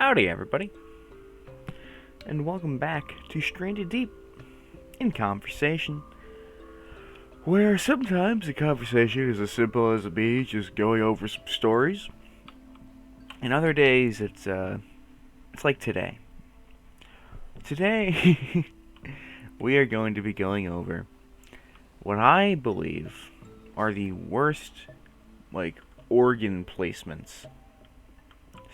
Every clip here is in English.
Howdy, everybody, and welcome back to Stranded Deep in Conversation, where sometimes the conversation is as simple as me just going over some stories, and other days it's like today. Today, we are going to be going over what I believe are the worst, organ placements.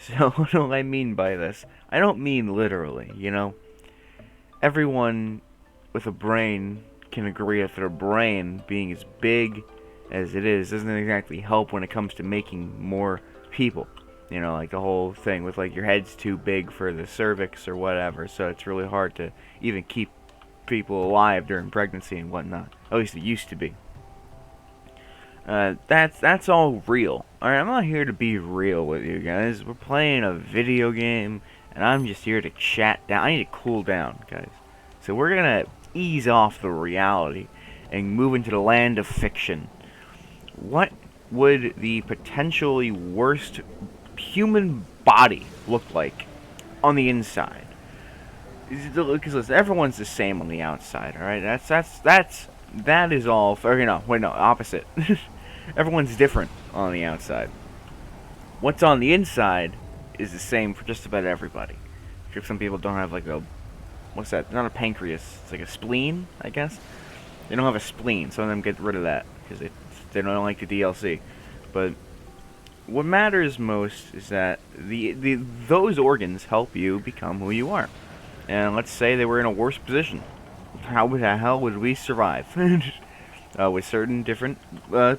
So, what do I mean by this? I don't mean literally, Everyone with a brain can agree that their brain, being as big as it is, doesn't exactly help when it comes to making more people. Like the whole thing with, your head's too big for the cervix or whatever, so it's really hard to even keep people alive during pregnancy and whatnot. At least it used to be. That's all real. Alright, I'm not here to be real with you guys. We're playing a video game, and I'm just here to chat down. I need to cool down, guys. So we're gonna ease off the reality and move into the land of fiction. What would the potentially worst human body look like on the inside? Because listen, everyone's the same on the outside, alright? That is all. Opposite. Everyone's different on the outside. What's on the inside is the same for just about everybody. Except some people don't have what's that? Not a pancreas. It's like a spleen, I guess. They don't have a spleen. Some of them get rid of that because they don't like the DLC. But what matters most is that those organs help you become who you are. And let's say they were in a worse position. How the hell would we survive? With certain different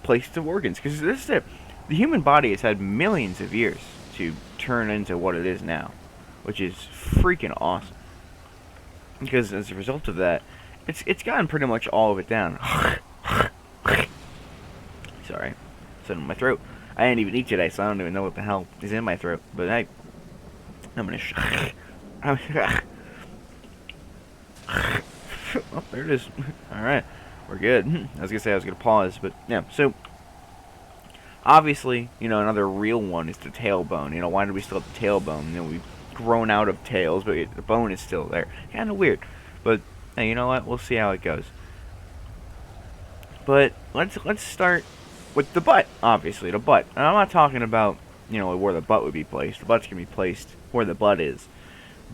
places of organs. Because this is it. The human body has had millions of years to turn into what it is now. Which is freaking awesome. Because as a result of that, it's gotten pretty much all of it down. Sorry. It's in my throat. I didn't even eat today, so I don't even know what the hell is in my throat. But I'm gonna oh, there it is. Alright. We're good. I was gonna say I was gonna pause, but yeah. So, obviously, another real one is the tailbone. Why do we still have the tailbone? We've grown out of tails, but the bone is still there. Kind of weird. But, hey, you know what? We'll see how it goes. But, let's start with the butt, obviously. The butt. And I'm not talking about, where the butt would be placed. The butt's gonna be placed where the butt is.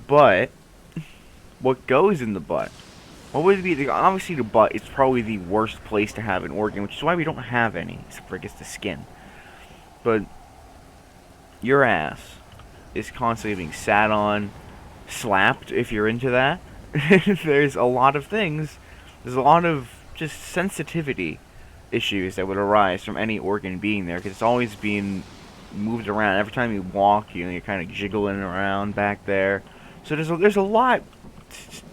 But, what goes in the butt? What would it be? Obviously, the butt is probably the worst place to have an organ, which is why we don't have any, except for, I guess, the skin. But your ass is constantly being sat on, slapped, if you're into that. There's a lot of things. There's a lot of just sensitivity issues that would arise from any organ being there, because it's always being moved around. Every time you walk, you're kind of jiggling around back there. So there's a lot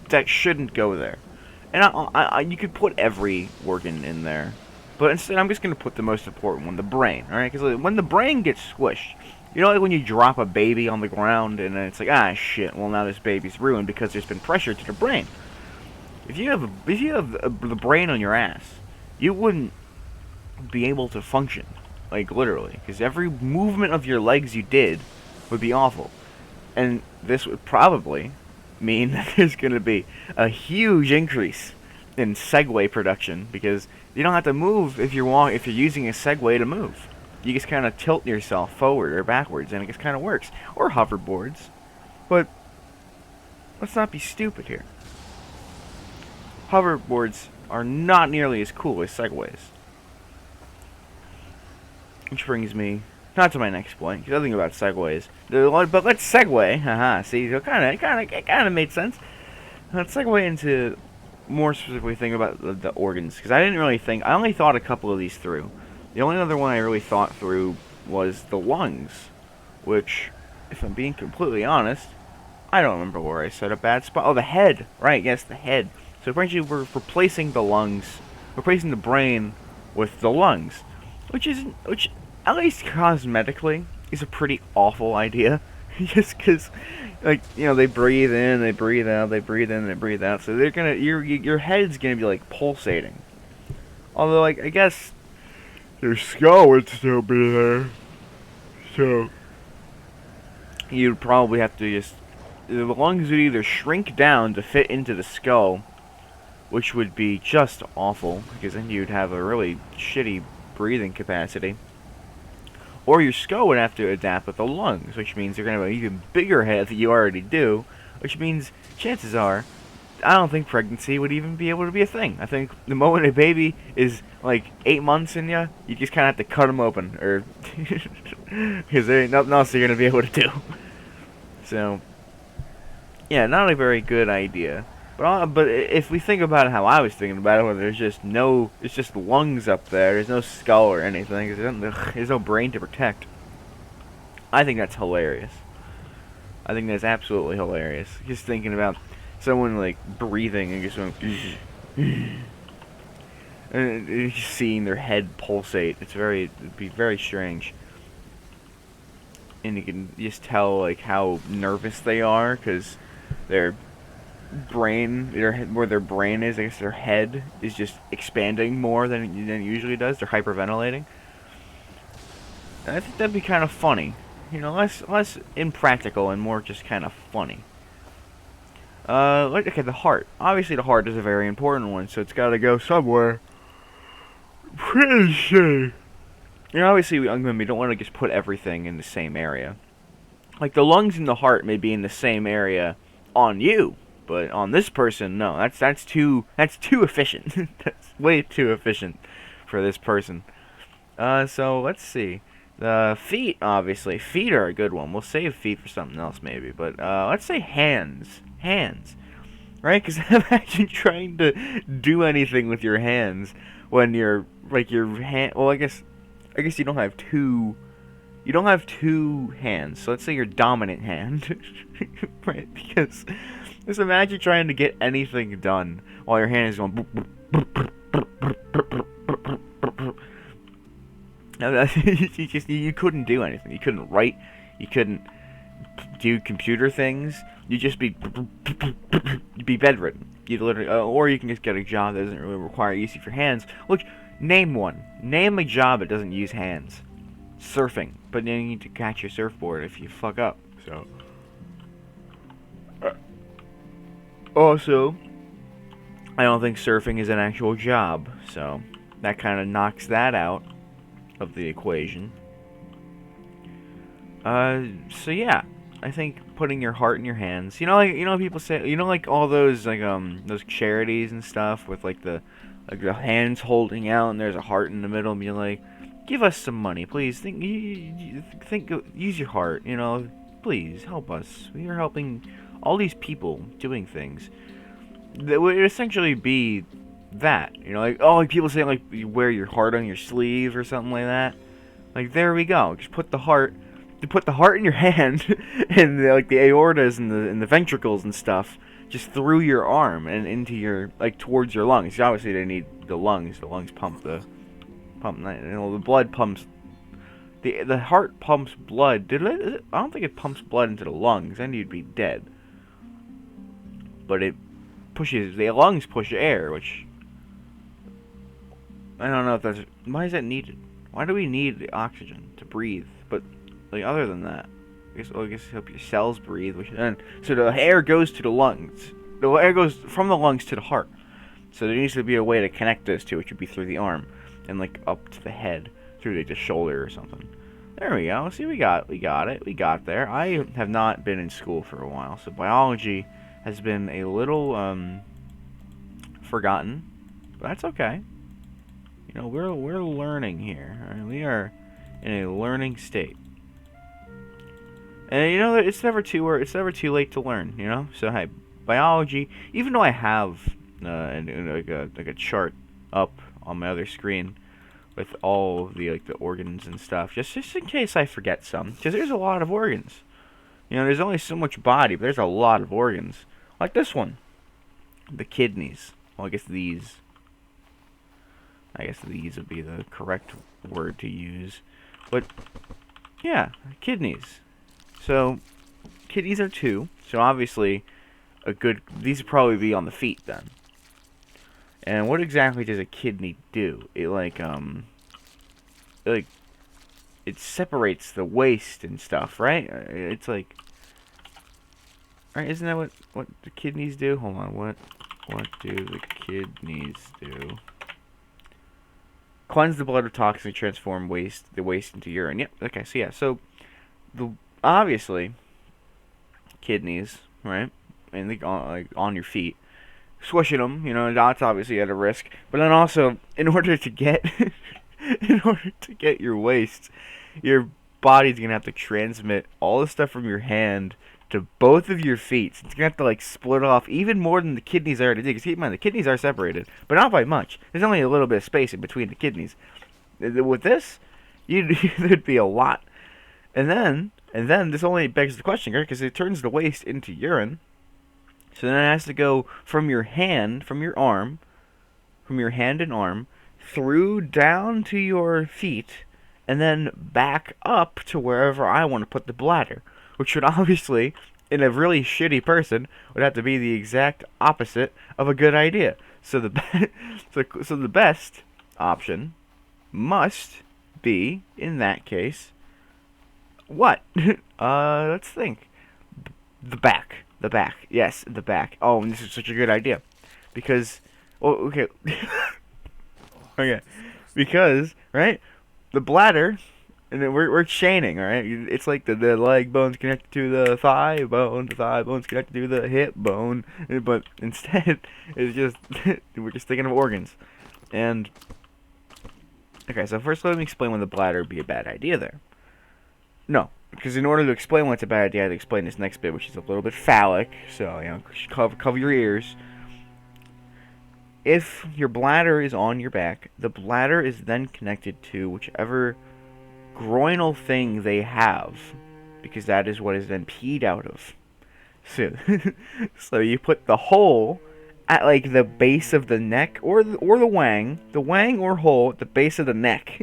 that shouldn't go there. And you could put every organ in there. But instead, I'm just going to put the most important one, the brain. Alright? Because when the brain gets squished, like when you drop a baby on the ground and then it's like, ah, shit, well, now this baby's ruined because there's been pressure to the brain. If you have the brain on your ass, you wouldn't be able to function. Literally. Because every movement of your legs you did would be awful. And this would probably mean that there's going to be a huge increase in Segway production, because you don't have to move if you're using a Segway to move. You just kind of tilt yourself forward or backwards, and it just kind of works. Or hoverboards. But let's not be stupid here. Hoverboards are not nearly as cool as Segways. Which brings me not to my next point, because I think about Segways. But let's segue. Haha, see, it kind of made sense. Let's segue into more specifically thinking about the organs, because I only thought a couple of these through. The only other one I really thought through was the lungs, which, if I'm being completely honest, I don't remember where I said a bad spot. Oh, the head. Right, yes, the head. So essentially we're replacing the lungs, replacing the brain with the lungs, which at least cosmetically is a pretty awful idea. Just because, they breathe in, they breathe out, they breathe in, they breathe out. So they're gonna, your head's gonna be pulsating. Although, I guess your skull would still be there. So you'd probably have to just... The lungs would either shrink down to fit into the skull, which would be just awful, because then you'd have a really shitty breathing capacity. Or your skull would have to adapt with the lungs, which means you're going to have an even bigger head than you already do, which means, chances are, I don't think pregnancy would even be able to be a thing. I think the moment a baby is, like, 8 months in you, you just kind of have to cut them open, or... because there ain't nothing else you're going to be able to do. So, yeah, not a very good idea. But if we think about it how I was thinking about it, where there's just no, it's just lungs up there, there's no skull or anything, there's no brain to protect. I think that's hilarious. I think that's absolutely hilarious. Just thinking about someone like breathing and just going, and seeing their head pulsate. It'd be very strange. And you can just tell like how nervous they are because their brain, where their brain is, I guess their head is just expanding more than it usually does. They're hyperventilating. And I think that'd be kind of funny, you know, less impractical and more just kind of funny. Okay, the heart. Obviously, the heart is a very important one, so it's got to go somewhere. Pretty sure. You know, obviously, we don't want to just put everything in the same area. Like the lungs and the heart may be in the same area on you. But on this person, no. That's too efficient. That's way too efficient for this person. So let's see. The feet, obviously. Feet are a good one. We'll save feet for something else, maybe. But let's say hands. Hands, right? Because imagine trying to do anything with your hands when you're like your hand. Well, I guess you don't have two. You don't have two hands. So let's say your dominant hand, right? Because just imagine trying to get anything done while your hand is going. You couldn't do anything. You couldn't write. You couldn't do computer things. You'd just be bedridden. You'd literally, or you can just get a job that doesn't really require use of your hands. Look, name one. Name a job that doesn't use hands. Surfing, but then you need to catch your surfboard if you fuck up. So. Also, I don't think surfing is an actual job, so that kind of knocks that out of the equation. So yeah, I think putting your heart in your hands. You know, people say, like all those those charities and stuff with like the hands holding out and there's a heart in the middle, and you're like, give us some money, please. Use your heart. You know, please help us. We are helping all these people doing things that would essentially be that, you know, like people say like you wear your heart on your sleeve or something like that. Like there we go. Just put the heart in your hand, and like the aortas and the ventricles and stuff, just through your arm and into your towards your lungs. Obviously they need the lungs. The lungs pump. The blood pumps. The heart pumps blood. I don't think it pumps blood into the lungs. Then you'd be dead. But the lungs push air, which I don't know if that's, why is that needed? Why do we need the oxygen to breathe? But other than that, I guess help your cells breathe, so the air goes to the lungs. The air goes from the lungs to the heart. So there needs to be a way to connect those two, which would be through the arm and up to the head, through the shoulder or something. There we go. See, we got it. We got there. I have not been in school for a while, so biology has been a little forgotten, but that's okay. You know, we're learning here. Right? We are in a learning state, and you know it's never too late to learn. You know, so hey, biology. Even though I have like a chart up on my other screen with all the organs and stuff, just in case I forget some, because there's a lot of organs. You know, there's only so much body, but there's a lot of organs. Like this one. The kidneys. Well, I guess these would be the correct word to use. But, yeah, kidneys. So, kidneys are 2. So, obviously, these would probably be on the feet, then. And what exactly does a kidney do? It separates the waste and stuff, right? It's like, Right? Isn't that what the kidneys do? Hold on. What do the kidneys do? Cleanse the blood of toxins, transform the waste into urine. Yep. Okay. So yeah. So the obviously kidneys, right? And like on your feet, swishing them. You know, that's obviously at a risk. But then also, in order to get your waste, your body's gonna have to transmit all the stuff from your hand to both of your feet. So it's gonna have to like split off even more than the kidneys already did. Because keep in mind, the kidneys are separated, but not by much. There's only a little bit of space in between the kidneys. With this, there'd be a lot. And then this only begs the question, because it turns the waste into urine. So then it has to go from your hand, from your hand and arm, through down to your feet, and then back up to wherever I want to put the bladder. Which would obviously, in a really shitty person, would have to be the exact opposite of a good idea. So so the best option must be, in that case, what? Let's think. The back. Yes, the back. Oh, and this is such a good idea. Because, well, okay. Okay. Because, right? The bladder, and then we're chaining, alright? It's like the leg bone's connected to the thigh bone bone's connected to the hip bone, but instead, it's just, we're just thinking of organs. And, okay, so first let me explain why the bladder would be a bad idea there. No, because in order to explain why it's a bad idea, I have to explain this next bit, which is a little bit phallic, so, you know, cover your ears. If your bladder is on your back, the bladder is then connected to whichever groinal thing they have, because that is what is then peed out of. So you put the hole at like the base of the neck, or the wang or hole at the base of the neck.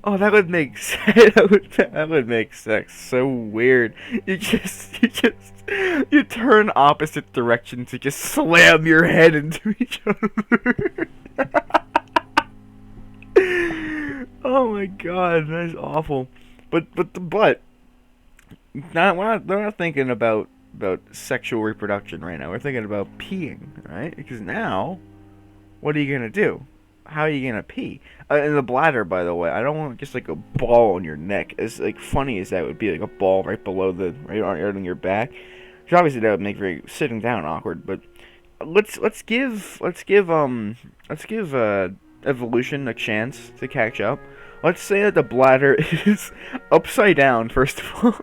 Oh, that would make sense. That would make sex so weird. You turn opposite directions to just slam your head into each other. Oh my god, that is awful. But we're not thinking about sexual reproduction right now. We're thinking about peeing, right? Because now, what are you gonna do? How are you gonna pee? In the bladder, by the way, I don't want just like a ball on your neck. As like funny as that would be, like a ball right below right on your back. Which obviously that would make sitting down awkward. But let's give evolution a chance to catch up. Let's say that the bladder is upside down, first of all.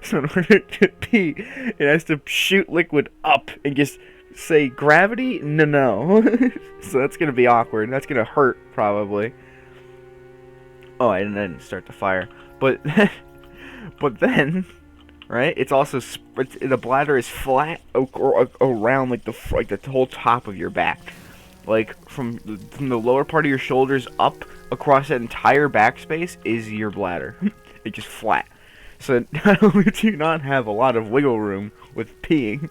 So in order to pee, it has to shoot liquid up and just say gravity? No. So that's going to be awkward. That's going to hurt, probably. Oh, I didn't start the fire. But then, right, it's also, the bladder is flat around, like, the whole top of your back. Like, from the lower part of your shoulders up across that entire backspace is your bladder. It's just flat. So not only do you not have a lot of wiggle room with peeing,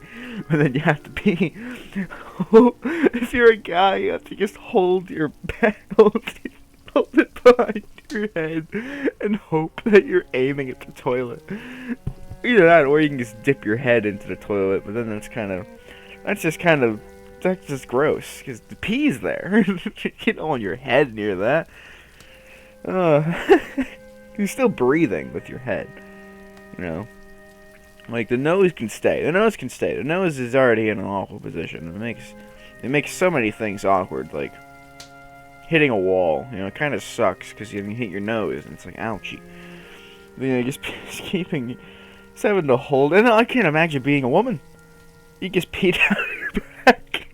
but then you have to pee. If you're a guy, you have to just hold your back, hold it behind your head, and hope that you're aiming at the toilet. Either that, or you can just dip your head into the toilet. But then that's just gross, because the pee's there. You don't want your head near that. You're still breathing with your head, you know. Like, the nose can stay. The nose is already in an awful position. It makes so many things awkward, like hitting a wall. You know, it kind of sucks, because you hit your nose, and it's like, ouchie. You know, just having to hold it. And I can't imagine being a woman. You just pee down your back.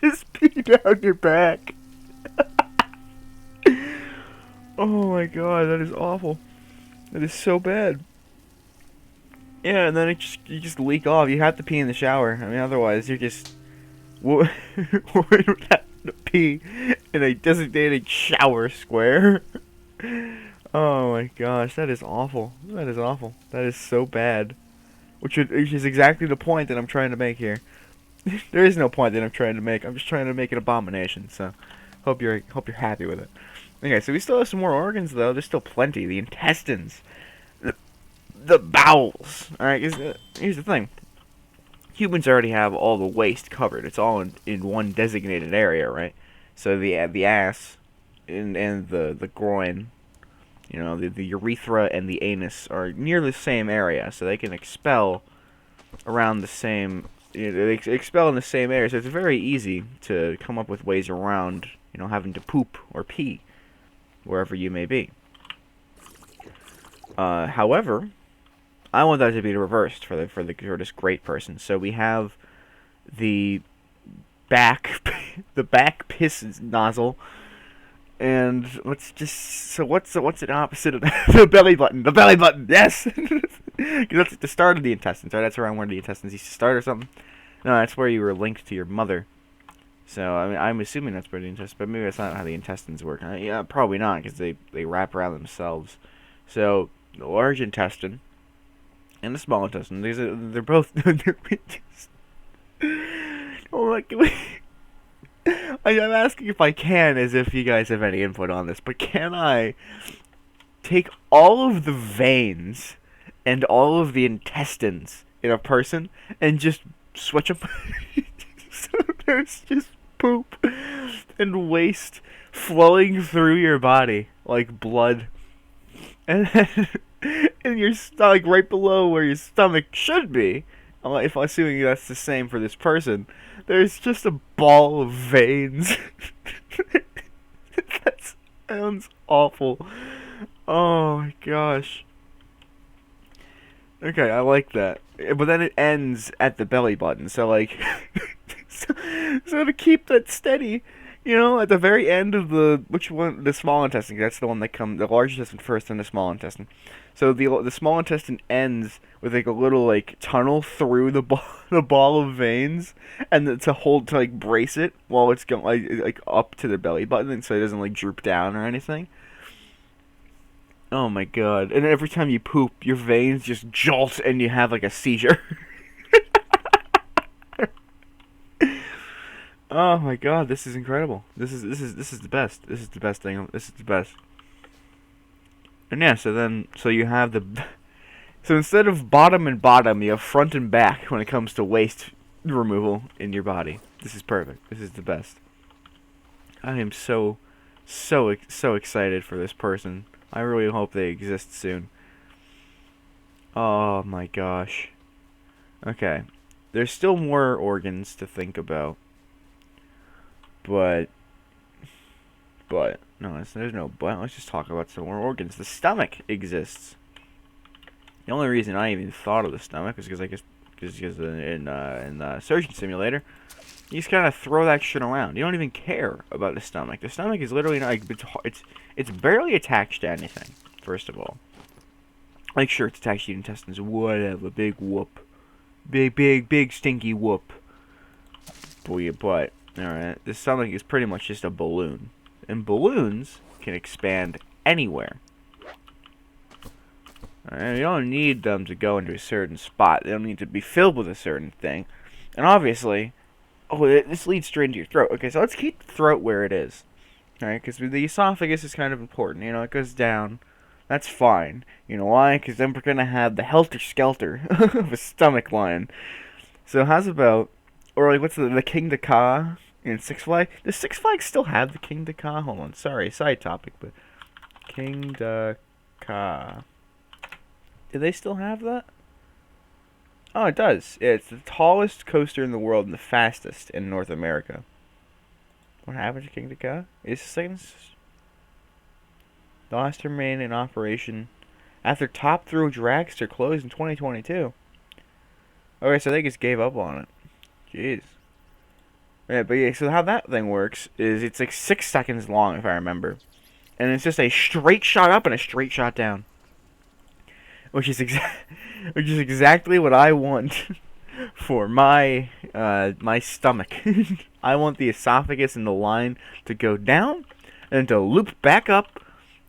Just pee down your back. Oh my god, that is awful. That is so bad. Yeah, and then you just leak off. You have to pee in the shower. I mean, otherwise you're just would have to pee in a designated shower square. Oh my gosh, that is awful. That is awful. That is so bad. Which is exactly the point that I'm trying to make here. There is no point that I'm trying to make. I'm just trying to make an abomination. So, hope you're happy with it. Okay, so we still have some more organs though. There's still plenty. The intestines. the bowels. All right, here's the thing. Humans already have all the waste covered. It's all in one designated area, right? So the ass and the groin, the urethra and the anus are near the same area, so they can expel around the same. They expel in the same area, so it's very easy to come up with ways around, having to poop or pee wherever you may be. However, I want that to be reversed for this great person. So we have the back piss nozzle, and what's the opposite of that? The belly button. The belly button. Yes, because that's the start of the intestines. Right? That's around where the intestines used to start, or something. No, that's where you were linked to your mother. So I mean, I'm assuming that's where the intestines. But maybe that's not how the intestines work. Yeah, probably not, because they wrap around themselves. So the large intestine and the small intestine. They're both. Oh my God. I'm asking if I can, as if you guys have any input on this, but can I take all of the veins and all of the intestines in a person and just switch them? So there's just poop and waste flowing through your body like blood. And then in your stomach, right below where your stomach should be, if I'm assuming that's the same for this person, there's just a ball of veins. That sounds awful. Oh my gosh. Okay, I like that. But then it ends at the belly button, so like... so to keep that steady, at the very end of the small intestine, that's the one that the large intestine first, then the small intestine. So the small intestine ends with like a little like tunnel through the ball of veins, and to like brace it while it's going like up to the belly button, so it doesn't like droop down or anything. Oh my God! And every time you poop, your veins just jolt, and you have like a seizure. Oh my God! This is incredible. This is the best. This is the best thing. This is the best. And yeah, so you have so instead of bottom and bottom, you have front and back when it comes to waste removal in your body. This is perfect. This is the best. I am so excited for this person. I really hope they exist soon. Oh my gosh. Okay. There's still more organs to think about. But no, there's no but. Let's just talk about some more organs. The stomach exists. The only reason I even thought of the stomach is because in Surgeon Simulator, you just kind of throw that shit around. You don't even care about the stomach. The stomach is literally not like it's barely attached to anything. First of all, like sure it's attached to the intestines, whatever. Big whoop, big stinky whoop. But alright, the stomach is pretty much just a balloon. And balloons can expand anywhere. Alright, you don't need them to go into a certain spot. They don't need to be filled with a certain thing. And obviously, this leads straight into your throat. Okay, so let's keep the throat where it is. Alright, because the esophagus is kind of important. It goes down. That's fine. You know why? Because then we're going to have the helter-skelter of a stomach lion. So how's about... Or like, what's the King the Ka in Six Flags? Does Six Flags still have the King the Ka? Hold on, sorry, side topic, but King the Ka. Do they still have that? Oh, it does. It's the tallest coaster in the world and the fastest in North America. What happened to King the Ka? Is things the last to remain in operation after Top Thrill Dragster closed in 2022. Okay, so they just gave up on it. Jeez. Yeah, but yeah, so how that thing works is it's like 6 seconds long, if I remember. And it's just a straight shot up and a straight shot down. Which is exactly what I want for my my stomach. I want the esophagus and the line to go down, and to loop back up,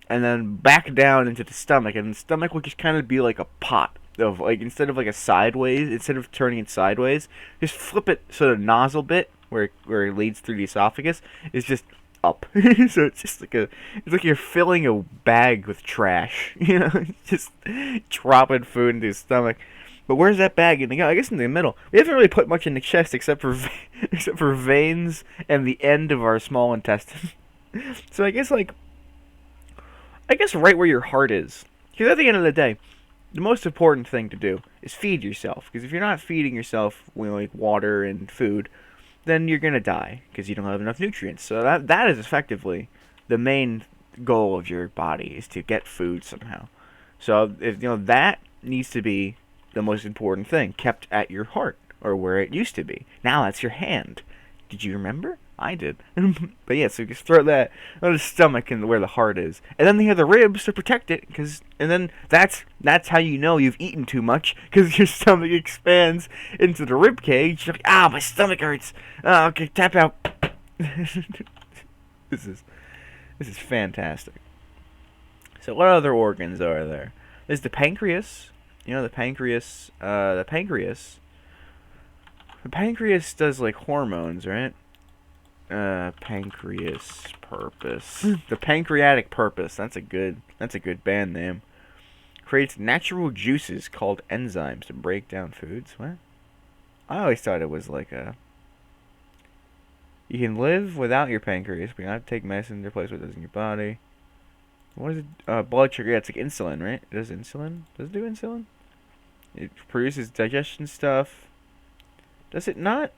and then back down into the stomach. And the stomach would just kind of be like a pot. Of like instead of turning it sideways, just flip it so the nozzle bit where it leads through the esophagus is just up. So it's just like it's like you're filling a bag with trash. Just dropping food into his stomach. But where's that bag going to go? I guess in the middle. We haven't really put much in the chest except for except for veins and the end of our small intestine. So I guess right where your heart is. Because at the end of the day, the most important thing to do is feed yourself. Because if you're not feeding yourself with like water and food, then you're gonna die because you don't have enough nutrients. So that is effectively the main goal of your body is to get food somehow. So if that needs to be the most important thing, kept at your heart or where it used to be. Now that's your hand. Did you remember? I did. But yeah, so you just throw that on the stomach and where the heart is, and then they have the ribs to protect it. And then that's how you know you've eaten too much, because your stomach expands into the rib cage. You're like, my stomach hurts. Oh, okay, tap out. This is fantastic. So what other organs are there? There's the pancreas. The pancreas. The pancreas does like hormones, right? Pancreas purpose. The pancreatic purpose. That's a good band name. Creates natural juices called enzymes to break down foods. What? I always thought it was like you can live without your pancreas, but you have to take medicine to replace what it does in your body. What is it? Blood sugar. Yeah, it's like insulin, right? It does insulin? Does it do insulin? It produces digestion stuff. Does it not?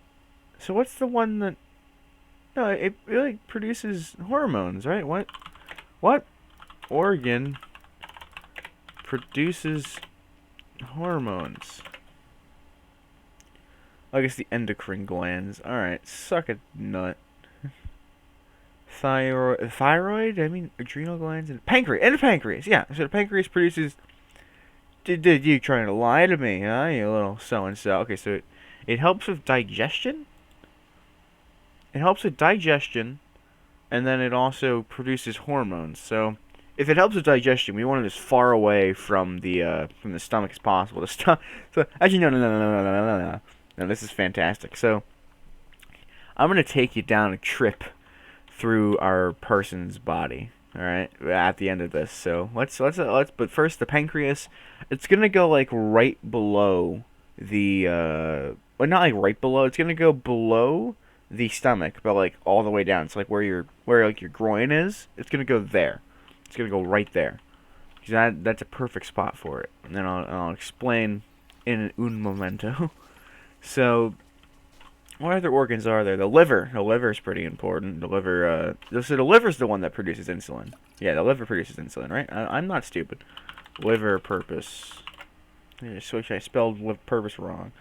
So what's the one that... No, it really produces hormones, right? What organ produces hormones? I guess the endocrine glands. Alright, suck a nut. Thyroid? I mean, adrenal glands and pancreas. Yeah, so the pancreas produces... Did you trying to lie to me, huh? You little so-and-so. Okay, so it helps with digestion? It helps with digestion, and then it also produces hormones. So, if it helps with digestion, we want it as far away from the stomach as possible. So, actually, no. No, this is fantastic. So, I'm gonna take you down a trip through our person's body. All right, at the end of this. So let's. But first, the pancreas. It's gonna go like right below the. Well, not like right below. It's gonna go below the stomach, but like all the way down. It's like where like your groin is. It's gonna go there. It's gonna go right there. That's a perfect spot for it. And then I'll explain in un momento. So, what other organs are there? The liver. The liver is pretty important. The liver. So the liver's the one that produces insulin. Yeah, the liver produces insulin, right? I'm not stupid. Liver purpose. So I spelled purpose wrong.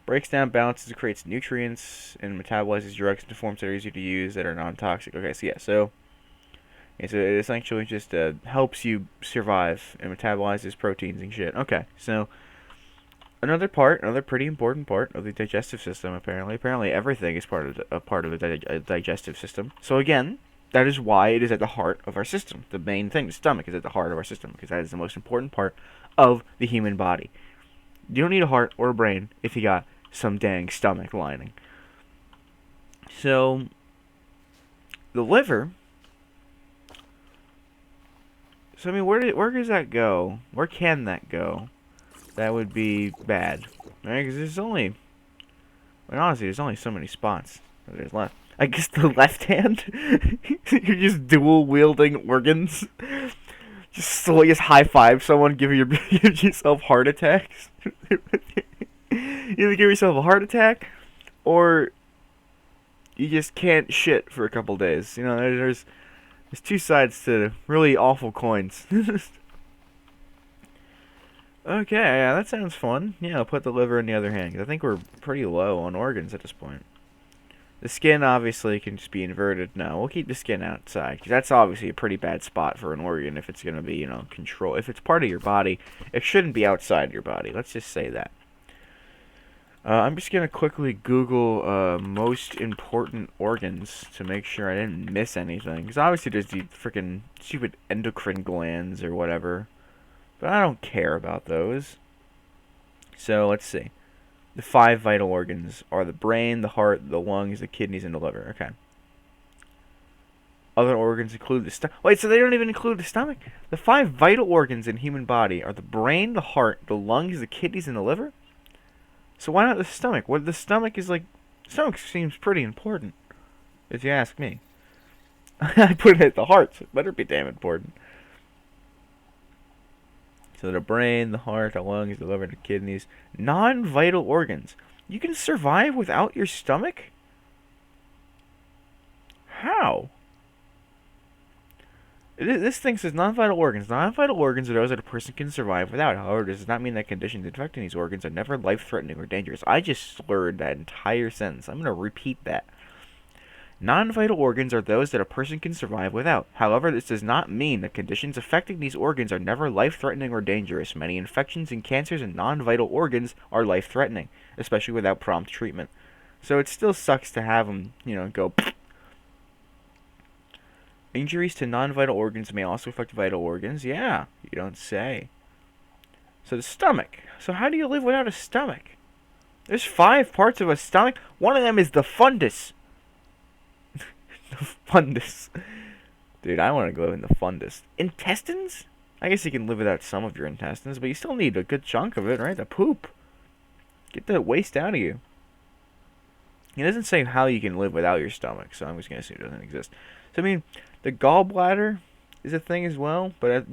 Breaks down, balances, creates nutrients, and metabolizes drugs into forms that are easy to use that are non-toxic. Okay, so yeah, so it essentially just helps you survive and metabolizes proteins and shit. Okay, so another pretty important part of the digestive system. Apparently everything is part of the digestive system. So again, that is why it is at the heart of our system. The main thing, the stomach, is at the heart of our system because that is the most important part of the human body. You don't need a heart or a brain if you got some dang stomach lining. So, the liver. So I mean, where does that go? Where can that go? That would be bad, right? Because there's only, honestly, there's only so many spots that there's left. I guess the left hand. You're just dual wielding organs. Just high five someone, give yourself heart attacks. Either give yourself a heart attack, or you just can't shit for a couple days. There's two sides to really awful coins. Okay, yeah, that sounds fun. Yeah, I'll put the liver in the other hand, 'cause I think we're pretty low on organs at this point. The skin obviously can just be inverted. No, we'll keep the skin outside, because that's obviously a pretty bad spot for an organ if it's going to be, control. If it's part of your body, it shouldn't be outside your body. Let's just say that. I'm just going to quickly Google most important organs to make sure I didn't miss anything. Because obviously there's the freaking stupid endocrine glands or whatever. But I don't care about those. So, let's see. The 5 vital organs are the brain, the heart, the lungs, the kidneys, and the liver. Okay. Other organs include the stomach. Wait, so they don't even include the stomach? The 5 vital organs in human body are the brain, the heart, the lungs, the kidneys, and the liver? So why not the stomach? What the stomach is like... Stomach seems pretty important, if you ask me. I put it at the heart, so it better be damn important. So the brain, the heart, the lungs, the liver, the kidneys. Non-vital organs. You can survive without your stomach? How? This thing says non-vital organs. Non-vital organs are those that a person can survive without. However, this does not mean that conditions affecting these organs are never life-threatening or dangerous. I just slurred that entire sentence. I'm going to repeat that. Non-vital organs are those that a person can survive without. However, this does not mean that conditions affecting these organs are never life-threatening or dangerous. Many infections and cancers in non-vital organs are life-threatening, especially without prompt treatment. So it still sucks to have them, go... Injuries to non-vital organs may also affect vital organs. Yeah, you don't say. So the stomach. So how do you live without a stomach? There's 5 parts of a stomach. One of them is the fundus. The fundus. Dude, I want to live in the fundus. Intestines? I guess you can live without some of your intestines, but you still need a good chunk of it, right? The poop. Get that waste out of you. It doesn't say how you can live without your stomach, so I'm just going to assume it doesn't exist. So, I mean, the gallbladder is a thing as well, but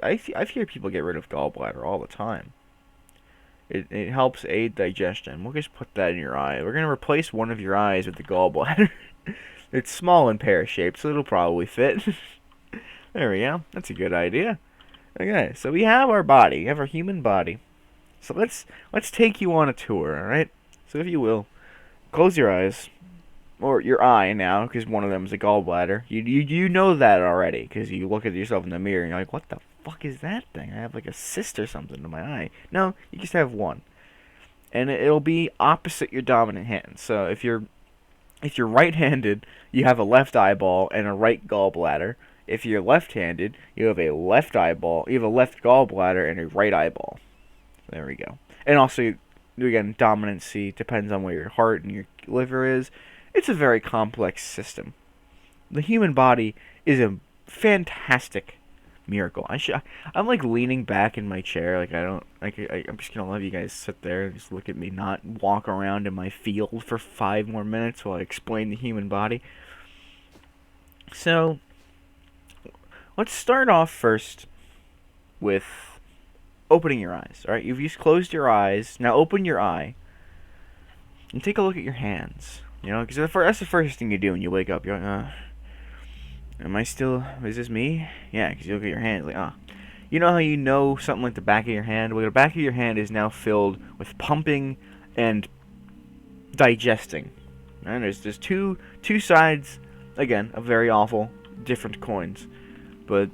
I hear people get rid of gallbladder all the time. It helps aid digestion. We'll just put that in your eye. We're going to replace one of your eyes with the gallbladder. It's small and pear-shaped, so it'll probably fit. There we go. That's a good idea. Okay, so we have our body. We have our human body. So let's take you on a tour, alright? So if you will, close your eyes. Or your eye now, because one of them is a gallbladder. You know that already, because you look at yourself in the mirror and you're like, what the fuck is that thing? I have like a cyst or something in my eye. No, you just have one. And it'll be opposite your dominant hand. So if you're right-handed, you have a left eyeball and a right gallbladder. If you're left-handed, you have a left eyeball, you have a left gallbladder and a right eyeball. There we go. And also, again, dominancy depends on where your heart and your liver is. It's a very complex system. The human body is a fantastic miracle. I'm like leaning back in my chair, like I'm just gonna let you guys sit there and just look at me not walk around in my field for 5 more minutes while I explain the human body. So let's start off first with opening your eyes. All right, you've just closed your eyes. Now open your eye and take a look at your hands. Because that's the first thing you do when you wake up. You're like, is this me? Yeah, because you look at your hand, like, You know how you know something like the back of your hand? Well, the back of your hand is now filled with pumping and digesting. And there's two sides, again, of very awful, different coins. But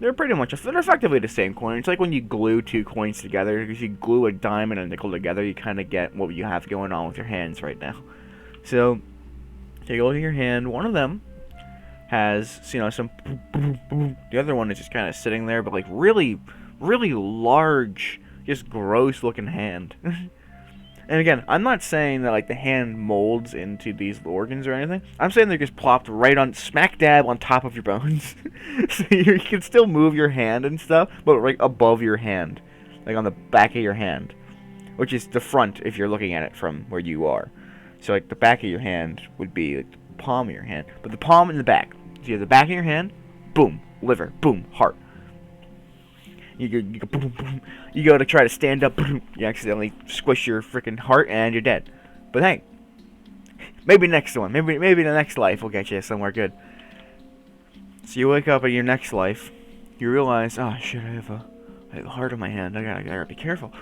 they're they're effectively the same coin. It's like when you glue 2 coins together. If you glue a dime and a nickel together, you kind of get what you have going on with your hands right now. So, take a look at your hand. One of them has, some boom, boom, boom. The other one is just kind of sitting there, but like really, really large, just gross looking hand. And again, I'm not saying that like the hand molds into these organs or anything. I'm saying they're just plopped right on, smack dab on top of your bones. So you can still move your hand and stuff, but right above your hand, like on the back of your hand, which is the front if you're looking at it from where you are. So, like, the back of your hand would be like, the palm of your hand. But the palm and the back. So, you have the back of your hand, boom, liver, boom, heart. You go, boom, boom. You go to try to stand up, boom. You accidentally squish your freaking heart, and you're dead. But hey, maybe next one. Maybe the next life will get you somewhere good. So, you wake up in your next life. You realize, oh, shit, I have a heart in my hand. I gotta be careful.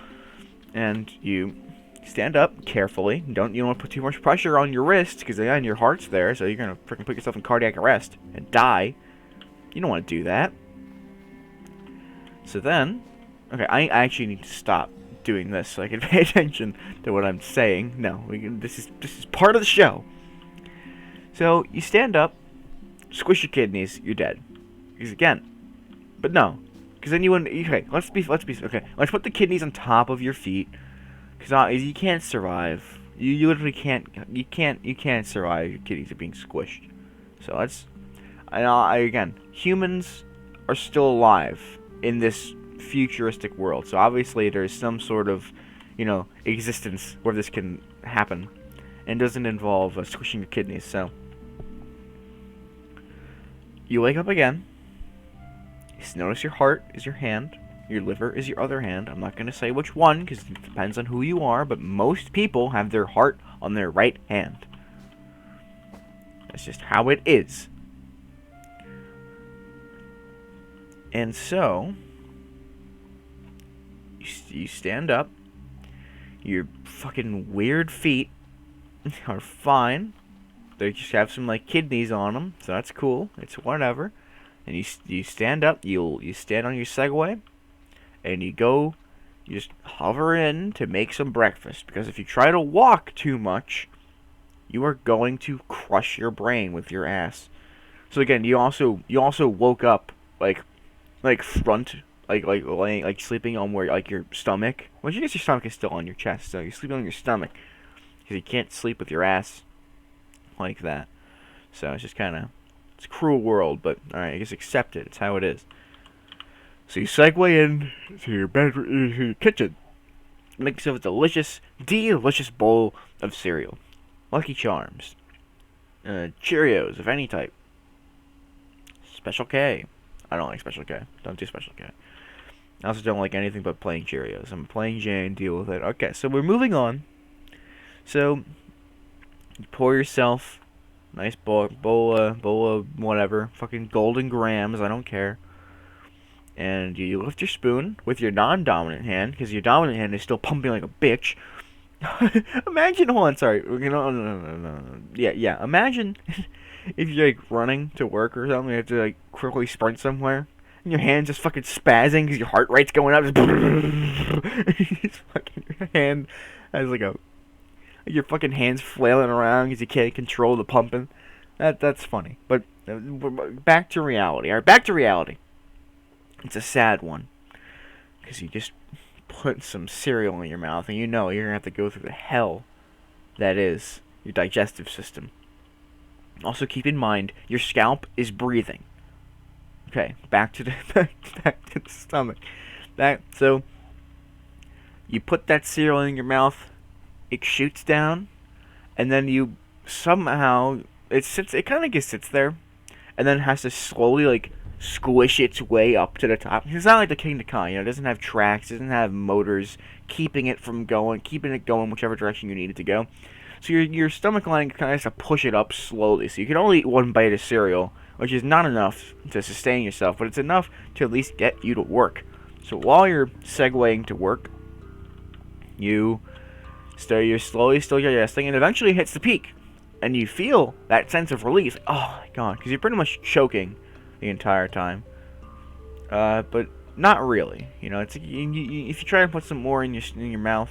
And you... stand up carefully. You don't want to put too much pressure on your wrist, because again, your heart's there, so you're gonna freaking put yourself in cardiac arrest and die. You don't want to do that. So then, okay, I actually need to stop doing this so I can pay attention to what I'm saying. No, this is part of the show. So you stand up, squish your kidneys, you're dead. Because again, but no, because then you wouldn't. Okay, let's put the kidneys on top of your feet. Because you can't survive. You literally can't. You can't survive. Your kidneys are being squished. So Again, humans are still alive in this futuristic world. So obviously there's some sort of, existence where this can happen. And doesn't involve squishing your kidneys. So you wake up again. You notice your heart is your hand. Your liver is your other hand. I'm not going to say which one because it depends on who you are. But most people have their heart on their right hand. That's just how it is. And so you stand up. Your fucking weird feet are fine. They just have some kidneys on them, so that's cool. It's whatever. And you stand up. You stand on your Segway, and you just hover in to make some breakfast. Because if you try to walk too much, you are going to crush your brain with your ass. So again, you also woke up front. Laying, sleeping on where, your stomach. Well, I guess your stomach is still on your chest, so you're sleeping on your stomach. Because you can't sleep with your ass like that. So it's just it's a cruel world, but alright, I guess accept it. It's how it is. So you segue in to your bedroom, to your kitchen. Make yourself a delicious bowl of cereal. Lucky Charms. Cheerios of any type. Special K. I don't like Special K. Don't do Special K. I also don't like anything but plain Cheerios. I'm a plain Jane, deal with it. Okay, so we're moving on. So, you pour yourself a nice bowl of whatever. Fucking golden grams, I don't care. And you lift your spoon with your non-dominant hand, because your dominant hand is still pumping like a bitch. Imagine, hold on, sorry. No. Yeah, imagine if you're, running to work or something, you have to, quickly sprint somewhere. And your hand's just fucking spazzing because your heart rate's going up. Just fucking, your hand has your fucking hand's flailing around because you can't control the pumping. That's funny. But back to reality. Alright, back to reality. It's a sad one. Because you just put some cereal in your mouth and you're going to have to go through the hell that is your digestive system. Also keep in mind, your scalp is breathing. Okay, back to the stomach. So you put that cereal in your mouth, it shoots down, and then you somehow it kind of just sits there, and then has to slowly squish its way up to the top. It's not like the King of Kong, it doesn't have tracks, it doesn't have motors keeping it going whichever direction you need it to go. So your stomach lining kind of has to push it up slowly. So you can only eat one bite of cereal, which is not enough to sustain yourself, but it's enough to at least get you to work. So while you're segueing to work, you're slowly still digesting, and eventually hits the peak. And you feel that sense of relief. Oh my god, because you're pretty much choking the entire time. But not really. It's if you try to put some more in your mouth,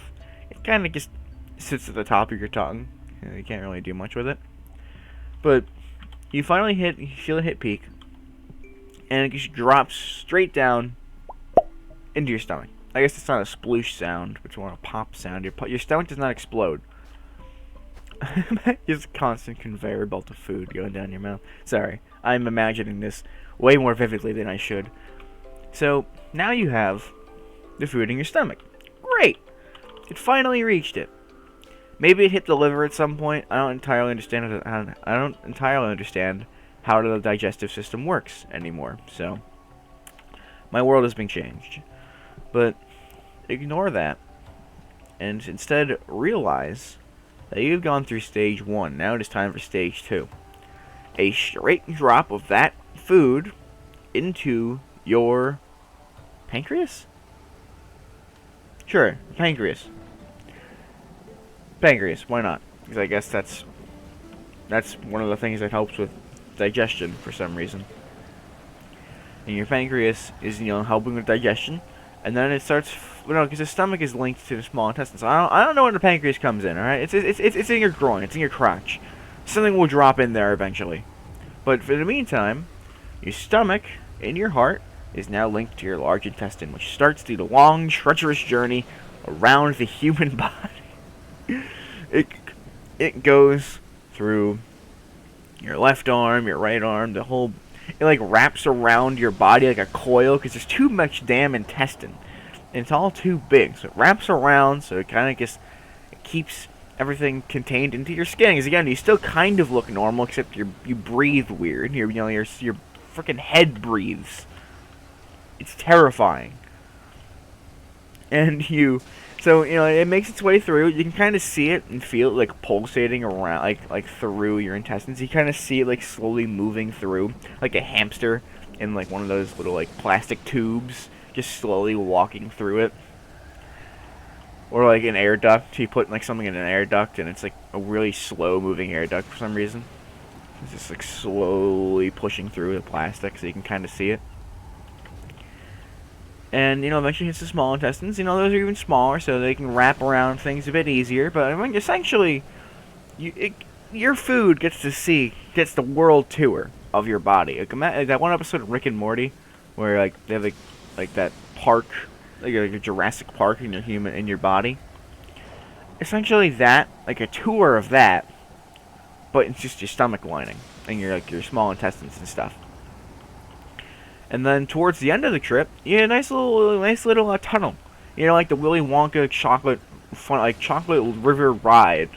it kind of just sits at the top of your tongue. You can't really do much with it. But you finally feel it hit peak, and it just drops straight down into your stomach. I guess it's not a sploosh sound, but it's more a pop sound. Your stomach does not explode. Just a constant conveyor belt of food going down your mouth. Sorry, I'm imagining this way more vividly than I should. So now you have the food in your stomach. Great! It finally reached it. Maybe it hit the liver at some point. I don't entirely understand how the digestive system works anymore. So my world has been changed. But ignore that, and instead realize that you've gone through stage 1. Now it is time for stage 2. A straight drop of that food into your pancreas? Sure, pancreas. Pancreas, why not? Because I guess that's one of the things that helps with digestion for some reason. And your pancreas is, helping with digestion, and then it starts, because the stomach is linked to the small intestine. So I don't know when the pancreas comes in. All right, it's in your groin, it's in your crotch. Something will drop in there eventually. But for the meantime, your stomach and your heart is now linked to your large intestine, which starts through the long, treacherous journey around the human body. It goes through your left arm, your right arm, the whole it like wraps around your body like a coil because there's too much damn intestine. And it's all too big, so it wraps around, so it kind of just it keeps everything contained into your skin. Because again, you still kind of look normal, except you breathe weird. Your freaking head breathes. It's terrifying. And so it makes its way through. You can kind of see it and feel it like pulsating around, like through your intestines. You kind of see it like slowly moving through, like a hamster in like one of those little like plastic tubes, just slowly walking through it. Or like an air duct. You put like something in an air duct, and it's like a really slow moving air duct for some reason. It's just like slowly pushing through the plastic, so you can kind of see it. And, eventually hits the small intestines. Those are even smaller, so they can wrap around things a bit easier. But, I mean, essentially, your food gets the world tour of your body. Like that one episode of Rick and Morty, where, like, they have, like that park, like a Jurassic Park in your body. Essentially that, like a tour of that, but it's just your stomach lining and your small intestines and stuff. And then towards the end of the trip, you get a nice little tunnel. Like the Willy Wonka chocolate river ride.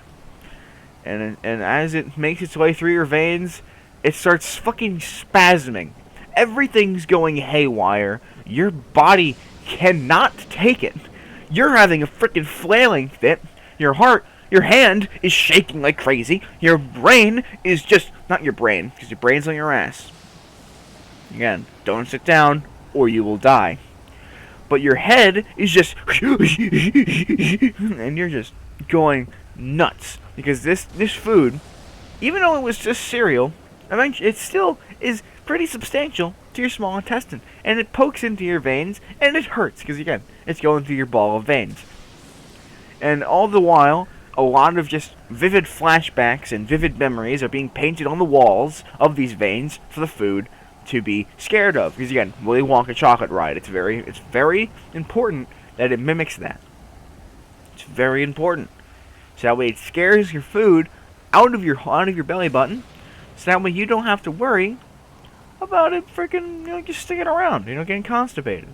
And as it makes its way through your veins, it starts fucking spasming. Everything's going haywire. Your body cannot take it. You're having a freaking flailing fit. Your hand is shaking like crazy. Your brain is just not your brain, because your brain's on your ass. Again, don't sit down or you will die. But your head is just and you're just going nuts because this food, even though it was just cereal, I mean, it still is pretty substantial to your small intestine, and it pokes into your veins and it hurts because again, it's going through your ball of veins. And all the while, a lot of just vivid flashbacks and vivid memories are being painted on the walls of these veins for the food to be scared of. Because again, Willy Wonka chocolate ride. It's very important that it mimics that. It's very important. So that way it scares your food out of your belly button. So that way you don't have to worry about it freaking just sticking around, getting constipated.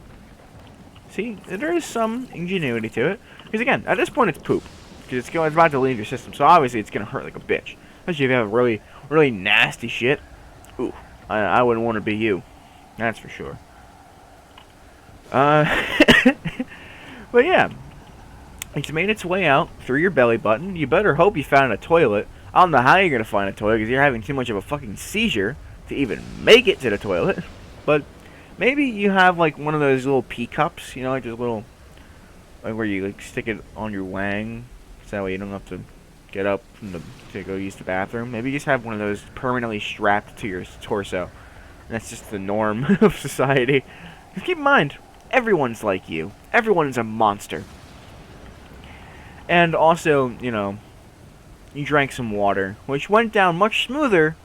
See, there is some ingenuity to it. Because again, at this point it's poop. Because it's about to leave your system. So obviously it's gonna hurt like a bitch. Especially if you have really, really nasty shit. Ooh. I wouldn't want to be you. That's for sure. But yeah. It's made its way out through your belly button. You better hope you found a toilet. I don't know how you're going to find a toilet because you're having too much of a fucking seizure to even make it to the toilet. But maybe you have like one of those little pee cups, like those little, like where you like stick it on your wang. So that way you don't have to get up to go use the bathroom. Maybe you just have one of those permanently strapped to your torso. And that's just the norm of society. Just keep in mind, everyone's like you. Everyone's a monster. And also, you drank some water, which went down much smoother,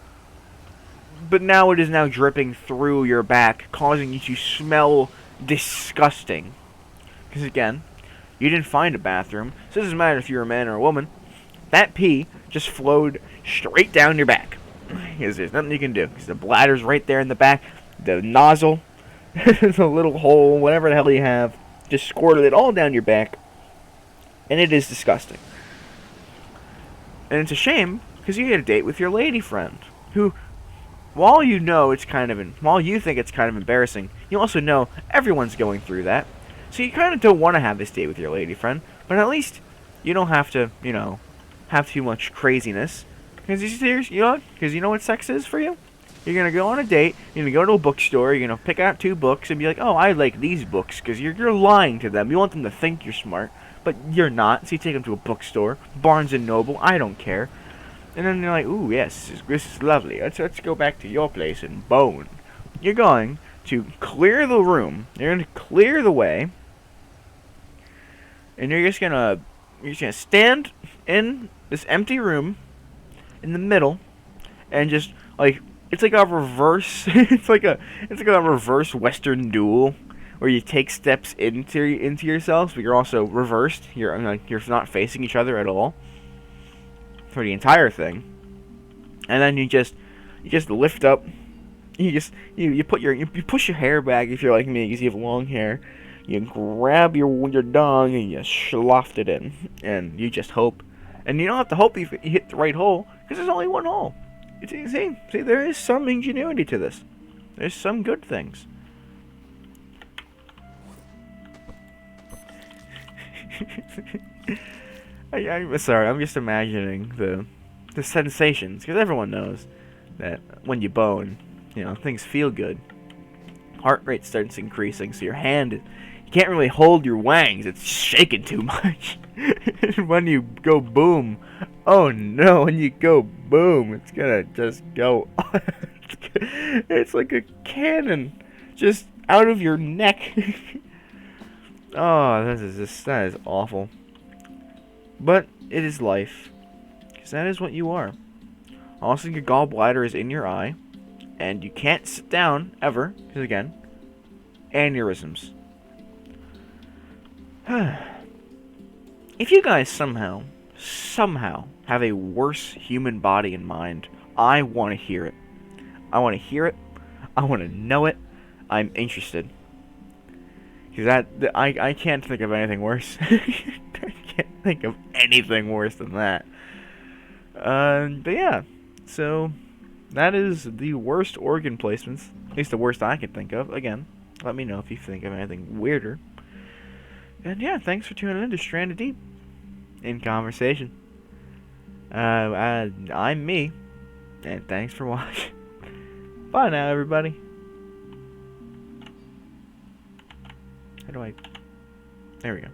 but now it is now dripping through your back, causing you to smell disgusting. Because again, you didn't find a bathroom, so it doesn't matter if you're a man or a woman. That pee just flowed straight down your back. Because there's nothing you can do. Because the bladder's right there in the back. The nozzle, the little hole, whatever the hell you have, just squirted it all down your back. And it is disgusting. And it's a shame, because you had a date with your lady friend. Who, while you think it's kind of embarrassing, you also know everyone's going through that. So you kind of don't want to have this date with your lady friend. But at least you don't have to, have too much craziness. Because you know what sex is for you? You're going to go on a date, you're going to go to a bookstore, you're going to pick out 2 books and be like, oh, I like these books, because you're lying to them. You want them to think you're smart, but you're not. So you take them to a bookstore, Barnes & Noble, I don't care. And then they're like, ooh, yes, this is lovely. Let's go back to your place and bone. You're going to clear the room, you're going to clear the way, and you're just going to stand in this empty room in the middle and just like it's like a reverse it's like a reverse Western duel where you take steps into yourselves, but you're also reversed. You're not facing each other at all for the entire thing. And then you just lift up You put you push your hair back if you're like me because you have long hair. You grab your dong and you sloughed it in, and you just hope. And you don't have to hope you hit the right hole because there's only one hole. See, there is some ingenuity to this. There's some good things. I'm sorry. I'm just imagining the sensations because everyone knows that when you bone, things feel good. Heart rate starts increasing, so your hand, you can't really hold your wangs. It's shaking too much. And when you go boom, oh no! When you go boom, it's gonna just go. It's like a cannon, just out of your neck. Oh, that is awful. But it is life, because that is what you are. Also, your gallbladder is in your eye, and you can't sit down ever, because again, aneurysms. If you guys somehow have a worse human body in mind, I want to hear it. I want to hear it. I want to know it. I'm interested. Because I can't think of anything worse. I can't think of anything worse than that. But yeah, so that is the worst organ placements. At least the worst I can think of. Again, let me know if you think of anything weirder. And yeah, thanks for tuning in to Stranded Deep in Conversation. I'm me, and thanks for watching. Bye now, everybody. How do I... There we go.